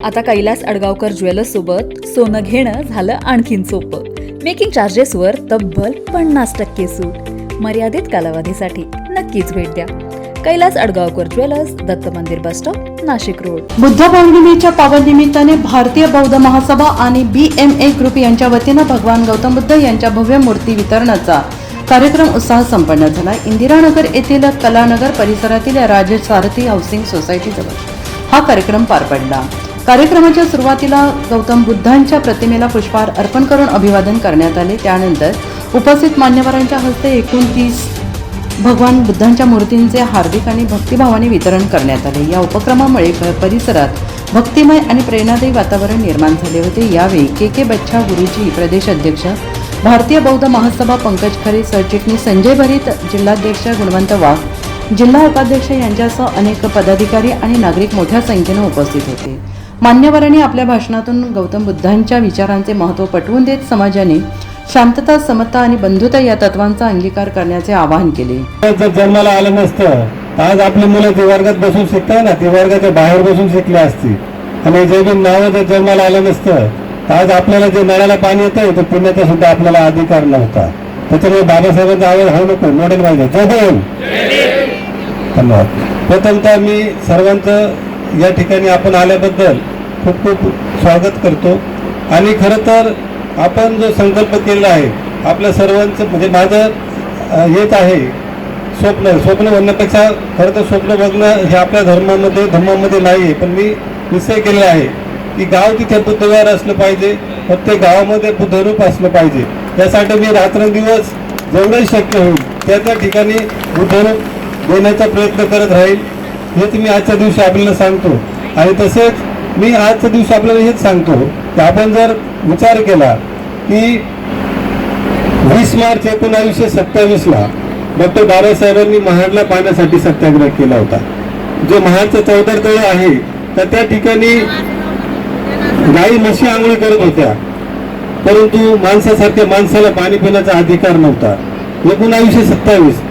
आता कैलास अडगावकर ज्वेलर्स सोबत सोनं घेणं झालं आणखीन सोपं. मेकिंग चार्जेसवर तब्बल 50% सूट. मर्यादित कालावधीसाठी नक्कीच भेट द्या. कैलास अडगावकर ज्वेलर्स, दत्त मंदिर bus stop, Nashik road. Buddha पौर्णिमेच्या पावन निमित्ताने भारतीय बौद्ध महासभा आणि BMA ग्रुप यांच्या वतीनं भगवान गौतम बुद्ध यांच्या भव्य मूर्ती वितरणाचा कार्यक्रम उत्साहात संपन्न झाला. इंदिरानगर येथील कलानगर परिसरातील राजेश सारथी हाऊसिंग सोसायटी जवळ हा कार्यक्रम पार पडला. कार्यक्रमाच्या सुरुवातीला गौतम बुद्धांच्या प्रतिमेला पुष्पहार अर्पण करून अभिवादन करण्यात आले. त्यानंतर उपस्थित मान्यवरांच्या हस्ते 29 भगवान बुद्धांच्या मूर्तींचे हार्दिक आणि भक्तिभावाने वितरण करण्यात आले. या उपक्रमामुळे परिसरात भक्तिमय आणि प्रेरणादायी वातावरण निर्माण झाले होते. यावेळी KK बच्छा गुरुजी, प्रदेश अध्यक्ष भारतीय बौद्ध महासभा पंकज खरे, सरचिटणीस संजय भरीत, जिल्हाध्यक्ष गुणवंत वाघ, जिल्हा उपाध्यक्ष यांच्यासह अनेक पदाधिकारी आणि नागरिक मोठ्या संख्येने उपस्थित होते. मान्यवरांनी आपल्या भाषणातून गौतम बुद्धांच्या विचारांचे महत्त्व पटवून देत समाजाने शांतता, समता आणि बंधुता या तत्वांचा अंगीकार करण्याचे आवाहन केले. जर जन्माला आलं नसतं तर आज आपली मुलं ते वर्गात बसून शिकताय ना, ते वर्गाच्या बाहेर बसून शिकली असती. आणि जे बी नावं जर जन्माला आलं नसतं तर आज आपल्याला जे नळाला पाणी येतंय तर पिण्याचा सुद्धा आपल्याला अधिकार नव्हता. त्याच्यामुळे बाबासाहेबांचा आवाज हा नको, मॉडेल पाहिजे. जय भीम. धन्यवाद. प्रथमतः मी सर्वांचं या ठिकाणी आपण आल्याबद्दल खूप खूप स्वागत करतो. आणि खरं तर आपण जो संकल्प केला आहे आपल्या सर्वांचं, म्हणजे माझं हेच आहे, स्वप्न म्हणण्यापेक्षा खरं तर स्वप्न बघणं हे आपल्या धर्मामध्ये नाही आहे. पण मी निश्चय केलेला आहे की गाव तिथे बुद्धविहार असलं पाहिजे, प्रत्येक गावामध्ये बुद्धरूप असलं पाहिजे. यासाठी मी रात्रंदिवस जेवढंही शक्य होईल त्या ठिकाणी बुद्धरूप देण्याचा प्रयत्न करत राहील. हेच मी आजच्या दिवशी आपल्याला सांगतो. आणि तसेच मी आजच्या दिवशी आपल्याला हेच सांगतो की आपण जर विचार केला की 20 मार्च 1927ला डॉक्टर बाबासाहेबांनी महाडला पाण्यासाठी सत्याग्रह केला होता. जो महाडचं 14 तळे आहे तर त्या ठिकाणी गाई म्हशी आंघोळी करत होत्या, परंतु माणसासारख्या माणसाला पाणी पिण्याचा अधिकार नव्हता. 1927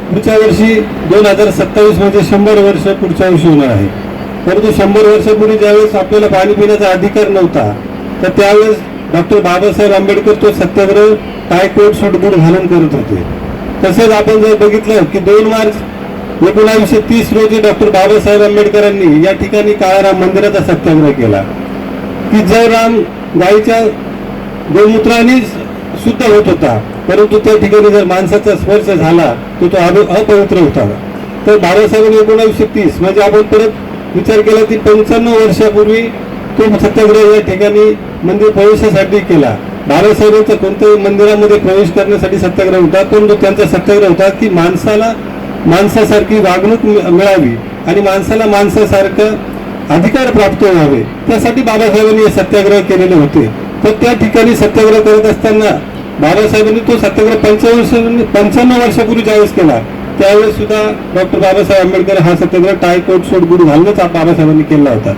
पुढच्या वर्षी 2027 म्हणजे 100 वर्ष पुढच्या वर्षी होणार आहे. परंतु 100 वर्षापूर्वी ज्यावेळेस आपल्याला पाणी पिण्याचा अधिकार नव्हता तर त्यावेळेस डॉक्टर बाबासाहेब आंबेडकर तो सत्याग्रह टायकोट सूट बूट घालून करत होते. तसेच आपण जर बघितलं की 2 मार्च 1930 रोजी डॉक्टर बाबासाहेब आंबेडकरांनी या ठिकाणी काळाराम मंदिराचा सत्याग्रह केला की जय राम गायीच्या गोमूत्राने शुद्ध होत होता, परंतु त्या ठिकाणी जर माणसाचा स्पर्श झाला तर तो अपवित्र होता. तर बाबासाहेबांनी 1930 म्हणजे आपण परत विचार केला की 95 वर्षापूर्वी तो सत्याग्रह या ठिकाणी मंदिर प्रवेशासाठी केला. बाबासाहेबांचा कोणत्याही मंदिरामध्ये प्रवेश करण्यासाठी सत्याग्रह होता, परंतु त्यांचा सत्याग्रह होता की माणसाला माणसासारखी वागणूक मिळावी आणि माणसाला माणसासारखं अधिकार प्राप्त व्हावे, त्यासाठी बाबासाहेबांनी हे सत्याग्रह केलेले होते. तर त्या ठिकाणी सत्याग्रह करत असताना बाबासाहेबांनी तो सत्याग्रह 95 वर्षापूर्वी ज्यावेळेस केला त्यावेळेस सुद्धा डॉक्टर बाबासाहेब आंबेडकर हा सत्याग्रह टायकोट सूट बूट घालूनच बाबासाहेबांनी केला होता.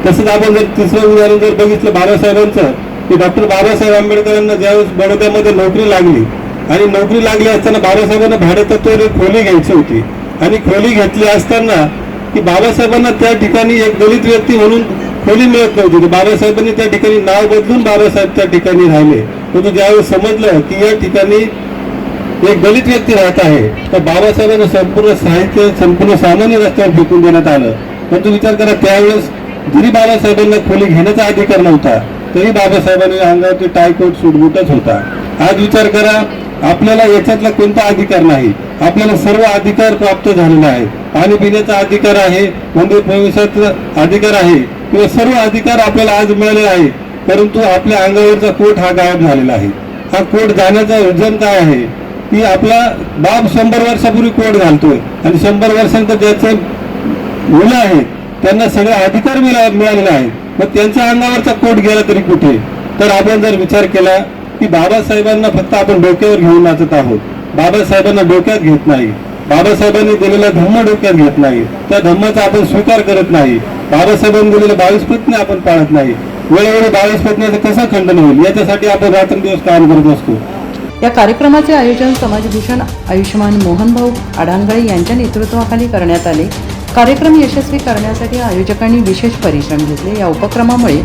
तसंच आपण जर तिसरं उदाहरण जर बघितलं बाबासाहेबांचं, की डॉक्टर बाबासाहेब आंबेडकरांना ज्यावेळेस बडोद्यामध्ये नोकरी लागली आणि नोकरी लागली असताना बाबासाहेबांना भाडेतत्त्वावर खोली घ्यायची होती आणि खोली घेतली असताना की बाबासाहेबांना त्या ठिकाणी एक दलित व्यक्ती म्हणून खोली मिळत नव्हती. बाबासाहेबांनी त्या ठिकाणी नाव बदलून बाबासाहेब त्या ठिकाणी राहिले. परंतु ज्यावेळेस समजलं की या ठिकाणी एक दलित व्यक्ती राहत आहे तर बाबासाहेबांना संपूर्ण साहित्य संपूर्ण सामान्य रस्त्यावर फेकून देण्यात आलं. परंतु विचार करा, त्यावेळेस जरी बाबासाहेबांना खोली घेण्याचा अधिकार नव्हता तरी बाबासाहेबांनी अंगावरती टायकोट सूटबूटच होता. आज विचार करा, आपल्याला याच्यातला कोणता अधिकार नाही, आपल्याला सर्व अधिकार प्राप्त झालेला आहे. पाणी पिण्याचा अधिकार आहे, मंदिर प्रवेशाचा अधिकार आहे, किंवा सर्व अधिकार आपल्याला आज मिळालेला आहे. परंतु आपल्या अंगावरचा कोट हा गायब झालेला आहे. हा कोट जाण्याचा रिझन काय आहे की आपला बाप 100 वर्षापूर्वी कोट घालतोय आणि 100 वर्षांतर ज्याचे मुलं आहेत त्यांना सगळे अधिकार मिळालेले आहेत, मग त्यांच्या अंगावरचा कोट गेला तरी कुठे. तर आपण जर विचार केला की बाबासाहेबांना फक्त आपण डोक्यावर घेऊन नाचत आहोत, बाबासाहेबांना डोक्यात घेत नाही, बाबासाहेबांनी दिलेला धम्म डोक्यात घेत नाही, त्या धम्माचा आपण स्वीकार करत नाही, बाबासाहेबांनी दिलेल्या 22 प्रतिज्ञा आपण पाळत नाही, वेळोवेळी 22 प्रतिज्ञाचं कसं खंडन होईल याच्यासाठी आपण रात्रंदिवस काम करत असतो. या कार्यक्रमाचे आयोजन समाजभूषण आयुष्यमान मोहनभाऊ अडांगळे यांच्या नेतृत्वाखाली करण्यात आले. कार्यक्रम यशस्वी करण्यासाठी आयोजकांनी विशेष परिश्रम घेतले. या उपक्रमामुळे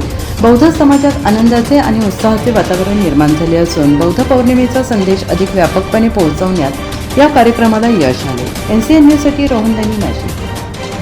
बौद्ध समाजात आनंदाचे आणि उत्साहाचे वातावरण निर्माण झाले असून बौद्ध पौर्णिमेचा संदेश अधिक व्यापकपणे पोहोचवण्यात या कार्यक्रमाला यश आले. NCN न्यूजसाठी रोहन दानी, नाशिक.